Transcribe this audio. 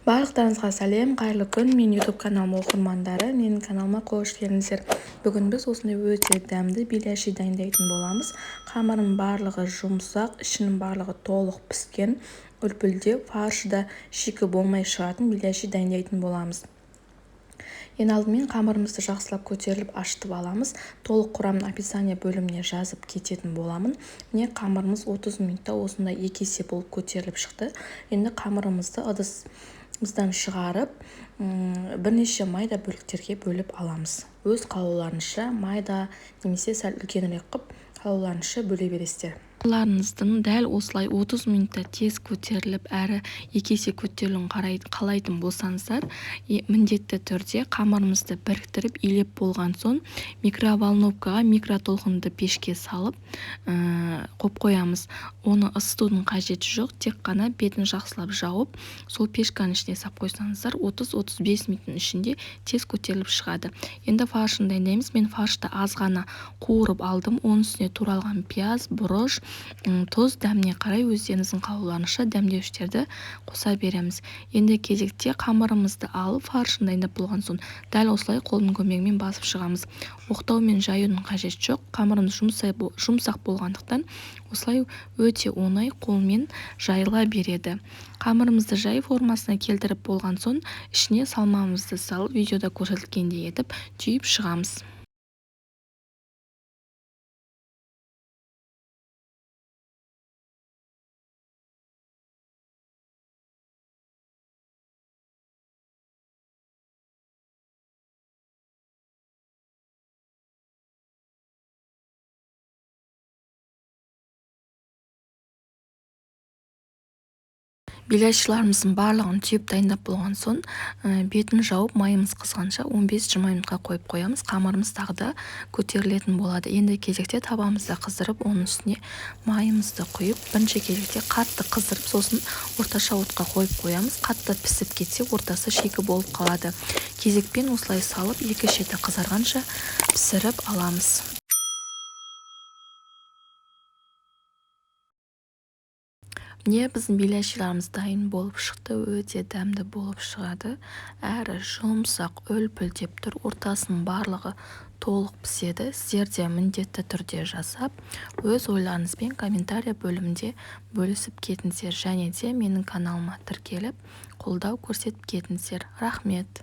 Барлықтарыңызға сәлем, қайырлы күн. Мен YouTube каналым оқырмандары, менің каналыма қош келдіңіздер. Бүгін біз осындай өте дәмді беляши дайындайтын боламыз. Қамырының барлығы жұмсақ, ішінің барлығы толық піскен, үлпілдеп, фаршы да шикі болмай шығатын беляши дайындайтын боламыз. Ең алдымен қамырымызды жақсылап көтеріліп ашытып аламыз. Толық құрамын описание бөліміне жазып кететін боламын. Міне қамырымыз 30 минутта осындай 2 есе болып көтеріліп шықты. Енді қамырымызды ыдысымыздан шығарып, бірнеше майда бөліктерге бөліп аламыз. Өз қалауларыңызша майда немесе сәл үлкенірек қып қалауларыңызша бөле бересіздер. Қамырларыңыздың дәл осылай 30 минутта тез көтеріліп әрі 2 есе көтерілуін қалайтын болсаңыздар, міндетті түрде қамырымызды біріктіріп илеп болған соң микроволновкаға, микротолқынды пешке салып қойып қоямыз. Оны ысытудың қажеті жоқ, тек қана бетін жақсылап жауып, сол пешканың ішіне сап қойсаңыздар, 30-35 минуттың ішінде тез көтеріліп шығады. Енді фаршын дайындаймыз. Мен фаршты аз ғана қуырып алдым. Оның үстіне туралған пияз, бұрыш, тұз, дәміне қарай өздеріңіздің қалауларыңызша дәмдеуіштерді қоса береміз. Енді кезекте қамырымызды алып, фаршын дайындап болған соң дәл осылай қолдың көмегімен басып шығамыз. Оқтаумен жаюдың қажеті жоқ. Қамырымыз жұмсақ болғандықтан осылай өте оңай қолмен жайыла береді. Қамырымызды жай формасына келтіріп болған соң ішіне салмамызды салып, видеода көрсетілгендей етіп түйіп шығамыз. Беляшиларымыздың барлығын түйіп дайындап болған соң бетін жауып майымыз қызғанша 15-20 минутқа қойып қоямыз. Қамырымыз тағы да көтерілетін болады. Енді кезекте табамызды қыздырып, оның үстіне майымызды құйып, бірінші кезекте қатты қыздырып, сосын орташа отқа қойып қоямыз. Қатты пісіп кетсе, ортасы шикі болып қалады. Кезекпен осылай салып, екі шеті қызарғанша пісіріп аламыз. Міне біздің беляшиларымыз дайын болып шықты, өте дәмді болып шығады. Әрі жұмсақ, үлпілдеп тұр, ортасының барлығы толық піседі. Сіздер де міндетті түрде жасап, өз ойларыңызбен комментария бөлімінде бөлісіп кетіңіздер, және де менің каналыма тіркеліп, қолдау көрсетіп кетіңіздер. Рахмет.